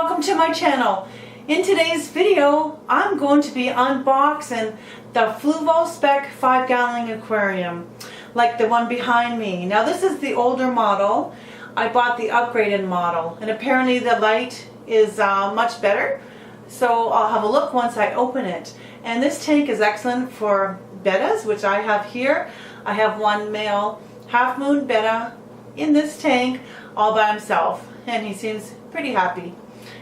welcome to my channel. In today's video, I'm going to be unboxing the Fluval Spec 5-gallon aquarium, like the one behind me. Now this is the older model. I bought the upgraded model, and apparently the light is much better. So I'll have a look once I open it. And this tank is excellent for bettas, which I have here. I have one male half-moon betta in this tank all by himself, and he seems pretty happy.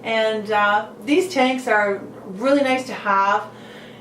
And these tanks are really nice to have.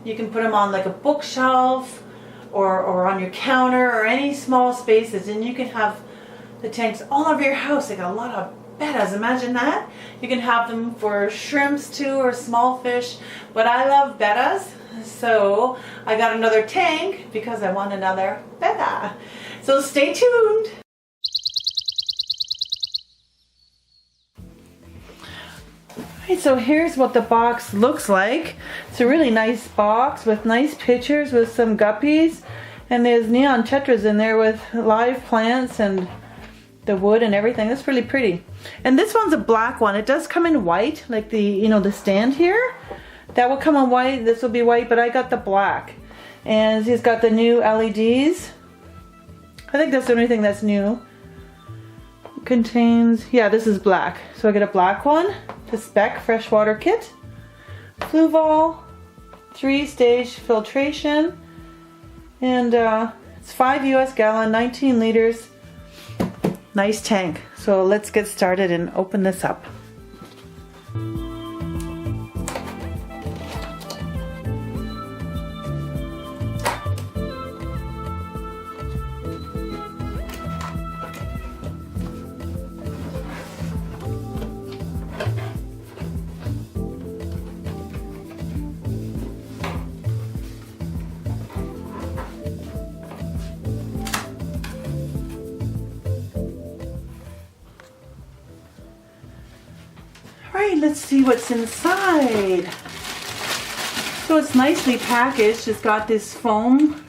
You can put them on like a bookshelf or on your counter or any small spaces, and you can have the tanks all over your house. They got a lot of bettas, imagine that. You can have them for shrimps too, or small fish, but I love bettas, so I got another tank because I want another betta. So stay tuned. Alright, so here's what the box looks like. It's a really nice box with nice pictures with some guppies, and there's neon tetras in there with live plants and the wood and everything. That's really pretty. And this one's a black one. It does come in white, like the the stand here. That will come in white. This will be white, but I got the black. And he's got the new LEDs. I think that's the only thing that's new. Contains, yeah, this is black. So I get a black one, the Spec freshwater kit, Fluval 3-stage filtration, and it's 5 US gallon, 19 liters. Nice tank. So let's get started and open this up. Alright, let's see what's inside. So it's nicely packaged. It's got this foam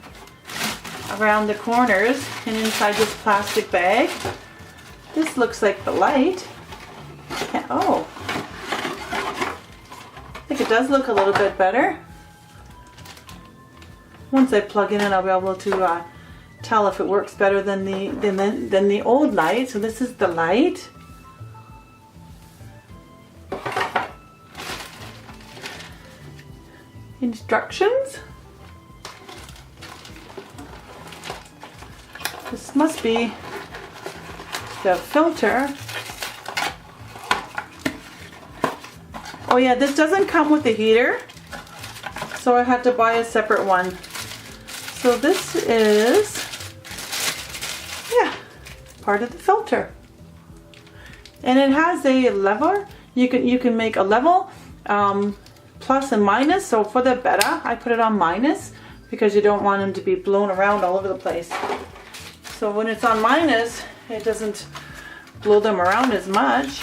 around the corners and inside this plastic bag. This looks like the light. Oh, I think it does look a little bit better. Once I plug in, I'll be able to tell if it works better than the old light. So this is the light. Instructions. This must be the filter. Oh yeah, this doesn't come with the heater, so I had to buy a separate one. So this is, yeah, part of the filter. And it has a lever. You can make a level plus and minus. So for the betta, I put it on minus because you don't want them to be blown around all over the place. So when it's on minus, it doesn't blow them around as much.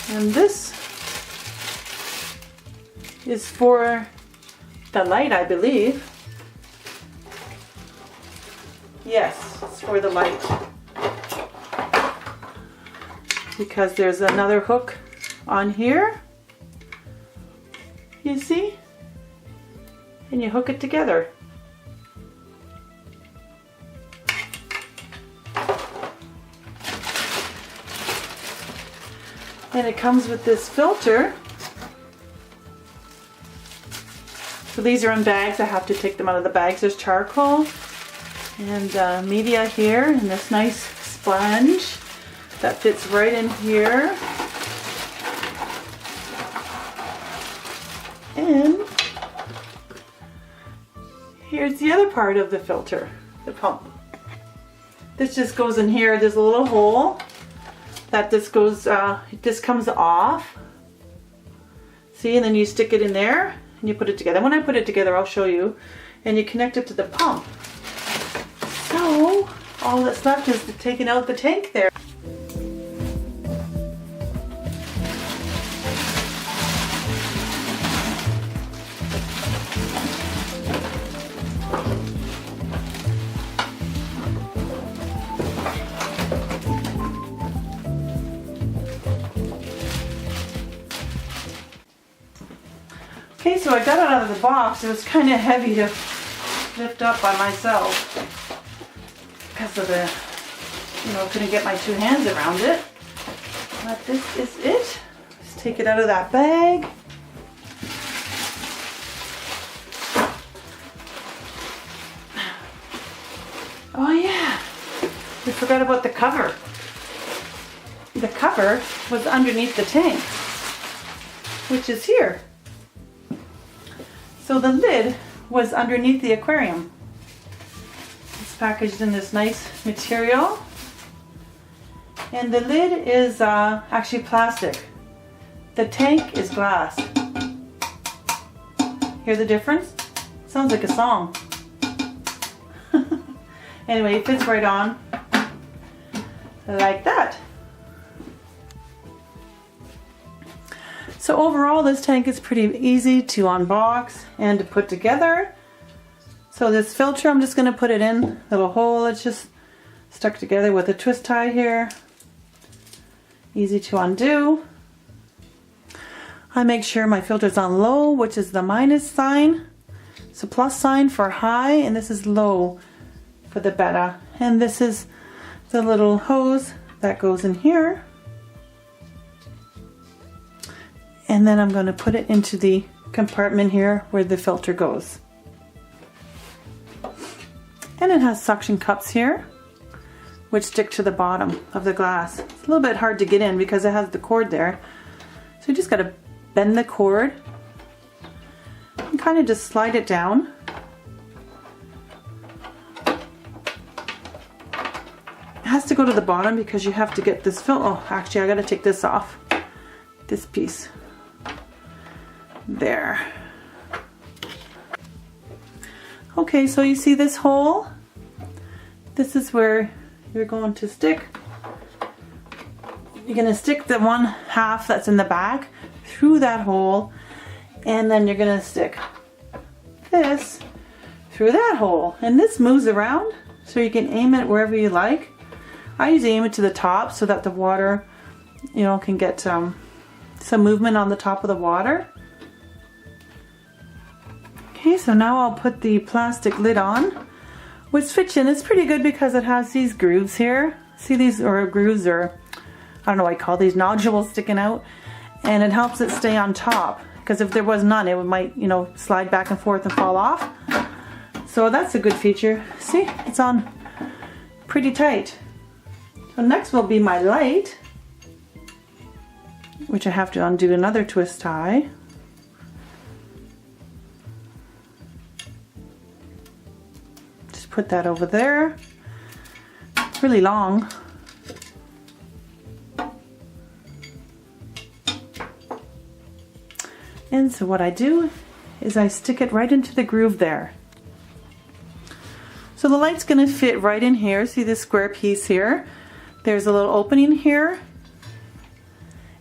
And this is for the light, I believe. Yes, it's for the light. Because there's another hook on here, you see, and you hook it together. And it comes with this filter. So these are in bags. I have to take them out of the bags. There's charcoal and media here, and this nice sponge that fits right in here. And here's the other part of the filter, the pump. This just goes in here. There's a little hole that this goes, this comes off. See, and then you stick it in there and you put it together. When I put it together, I'll show you. And you connect it to the pump. So all that's left is taking out the tank there. Okay, so I got it out of the box. It was kind of heavy to lift up by myself because of the, couldn't get my two hands around it. But this is it. Let's take it out of that bag. Oh yeah, we forgot about the cover. The cover was underneath the tank, which is here. So the lid was underneath the aquarium. It's packaged in this nice material. And the lid is actually plastic. The tank is glass. Hear the difference? Sounds like a song. Anyway, it fits right on like that. So overall, this tank is pretty easy to unbox and to put together. So this filter, I'm just going to put it in a little hole. It's just stuck together with a twist tie here. Easy to undo. I make sure my filter's on low, which is the minus sign. It's a plus sign for high, and this is low for the Betta. And this is the little hose that goes in here. And then I'm going to put it into the compartment here where the filter goes. And it has suction cups here, which stick to the bottom of the glass. It's a little bit hard to get in because it has the cord there. So you just got to bend the cord and kind of just slide it down. It has to go to the bottom because you have to get this oh, actually I got to take this off. This piece. There. Okay, so you see this hole? This is where you're going to stick. You're going to stick the one half that's in the back through that hole, and then you're going to stick this through that hole. And this moves around so you can aim it wherever you like. I usually aim it to the top so that the water, can get some movement on the top of the water. Okay, so now I'll put the plastic lid on, which fits in. It's pretty good because it has these grooves here. See these, or grooves, or I don't know what I call these, nodules sticking out, and it helps it stay on top because if there was none, it might, slide back and forth and fall off. So that's a good feature. See, it's on pretty tight. So next will be my light, which I have to undo another twist tie. Just put that over there. It's really long. And so what I do is I stick it right into the groove there. So the light's going to fit right in here. See this square piece here? There's a little opening here.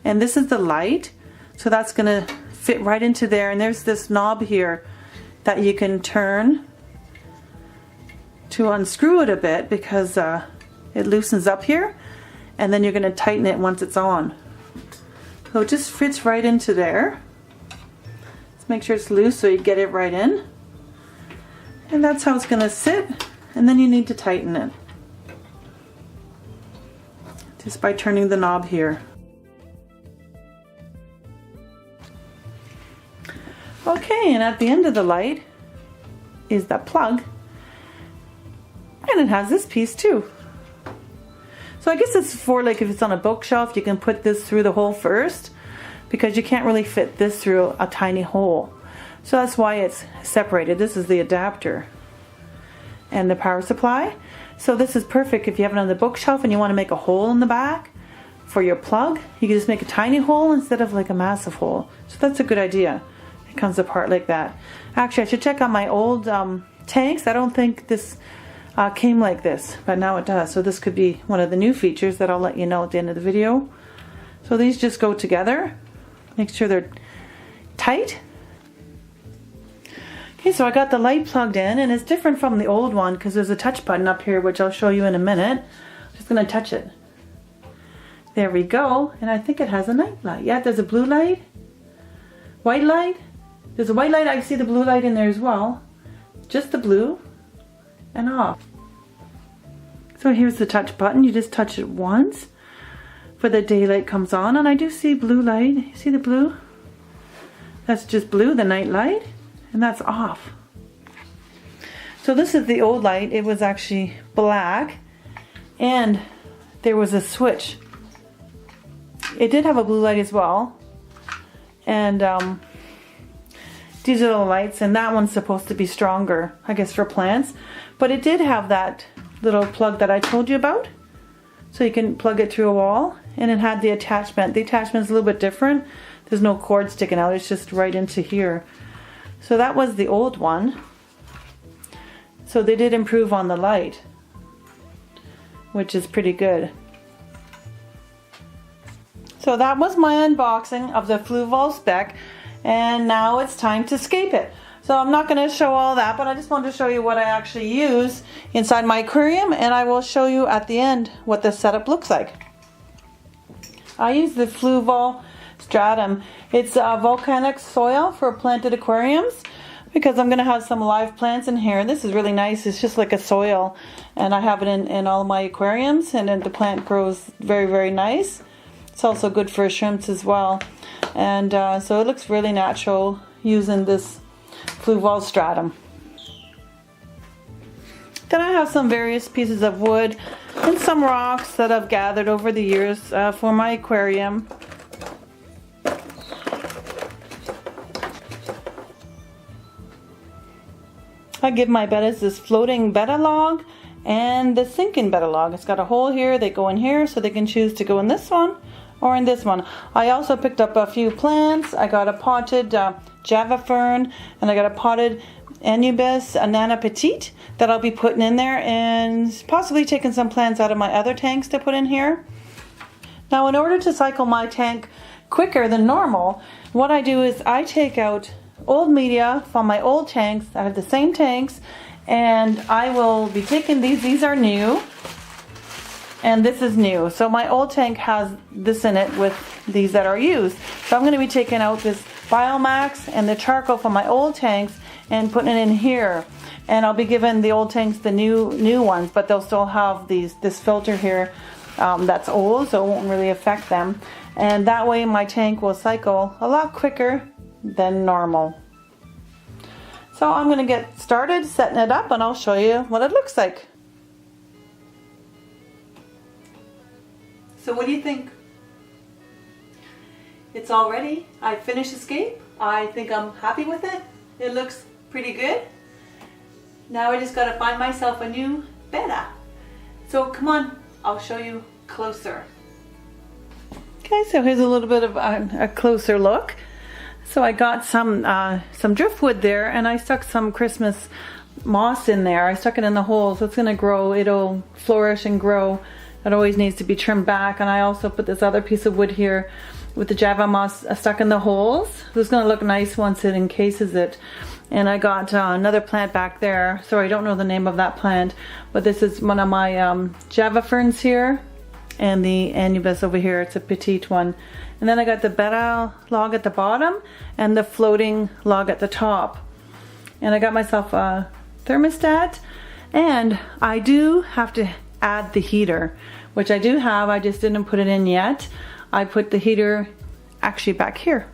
And this is the light. So that's going to fit right into there. And there's this knob here that you can turn to unscrew it a bit because it loosens up here. And then you're going to tighten it once it's on. So it just fits right into there. Let's make sure it's loose so you get it right in. And that's how it's going to sit. And then you need to tighten it. Just by turning the knob here. Okay, and at the end of the light is that plug. And it has this piece too. So I guess it's for like if it's on a bookshelf, you can put this through the hole first because you can't really fit this through a tiny hole. So that's why it's separated. This is the adapter and the power supply. So this is perfect if you have it on the bookshelf and you want to make a hole in the back for your plug. You can just make a tiny hole instead of like a massive hole. So that's a good idea. It comes apart like that. Actually, I should check on my old tanks. I don't think this came like this, but now it does. So this could be one of the new features that I'll let you know at the end of the video. So these just go together. Make sure they're tight. Okay, so I got the light plugged in, and it's different from the old one because there's a touch button up here, which I'll show you in a minute. I'm just going to touch it. There we go, and I think it has a night light. Yeah, there's a blue light, white light, There's a white light, I see the blue light in there as well. Just the blue and off. So here's the touch button. You just touch it once for the daylight comes on, and I do see blue light. You see the blue? That's just blue, the night light, and that's off. So this is the old light. It was actually black, and there was a switch. It did have a blue light as well, and digital lights, and that one's supposed to be stronger, I guess, for plants. But it did have that little plug that I told you about, so you can plug it through a wall, and it had the attachment. The attachment is a little bit different. There's no cord sticking out, it's just right into here. So that was the old one. So they did improve on the light, which is pretty good. So that was my unboxing of the Fluval Spec, and now it's time to scape it. So I'm not going to show all that, but I just wanted to show you what I actually use inside my aquarium, and I will show you at the end what the setup looks like. I use the Fluval Stratum. It's volcanic soil for planted aquariums, because I'm going to have some live plants in here. This is really nice. It's just like a soil, and I have it in all my aquariums, and then the plant grows very, very nice. It's also good for shrimps as well, and so it looks really natural using this Fluval Stratum. Then I have some various pieces of wood and some rocks that I've gathered over the years for my aquarium. I give my bettas this floating betta log and the sinking betta log. It's got a hole here, they go in here, so they can choose to go in this one or in this one. I also picked up a few plants. I got a potted Java Fern, and I got a potted Anubias, a Petite, that I'll be putting in there, and possibly taking some plants out of my other tanks to put in here. Now, in order to cycle my tank quicker than normal, what I do is I take out old media from my old tanks. I have the same tanks, and I will be taking these are new, and this is new. So my old tank has this in it with these that are used. So I'm going to be taking out this biomax and the charcoal from my old tanks and putting it in here. And I'll be giving the old tanks the new ones, but they'll still have this filter here that's old, so it won't really affect them. And that way my tank will cycle a lot quicker than normal. So I'm going to get started setting it up, and I'll show you what it looks like. So what do you think? It's all ready. I finished Escape. I think I'm happy with it. It looks pretty good. Now I just got to find myself a new Betta. So come on, I'll show you closer. Okay, so here's a little bit of a closer look. So I got some driftwood there, and I stuck some Christmas moss in there. I stuck it in the hole, so it's going to grow. It'll flourish and grow. It always needs to be trimmed back. And I also put this other piece of wood here with the Java moss stuck in the holes. So it's going to look nice once it encases it. And I got another plant back there. Sorry, I don't know the name of that plant, but this is one of my Java ferns here, and the Anubias over here. It's a petite one. And then I got the Betta log at the bottom and the floating log at the top. And I got myself a thermostat, and I do have to add the heater, which I do have. I just didn't put it in yet. I put the heater actually back here.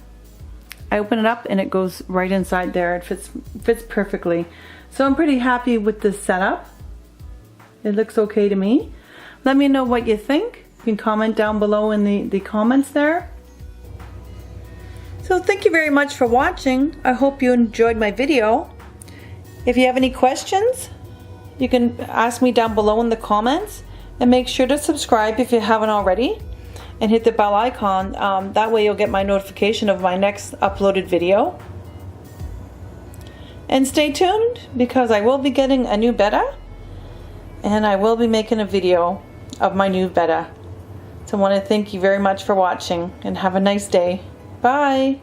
I open it up and it goes right inside there. It fits perfectly. So I'm pretty happy with this setup. It looks okay to me. Let me know what you think. You can comment down below in the comments there. So thank you very much for watching. I hope you enjoyed my video. If you have any questions, you can ask me down below in the comments, and make sure to subscribe if you haven't already, and hit the bell icon. That way you'll get my notification of my next uploaded video. And stay tuned, because I will be getting a new Betta, and I will be making a video of my new Betta. So I want to thank you very much for watching, and have a nice day. Bye!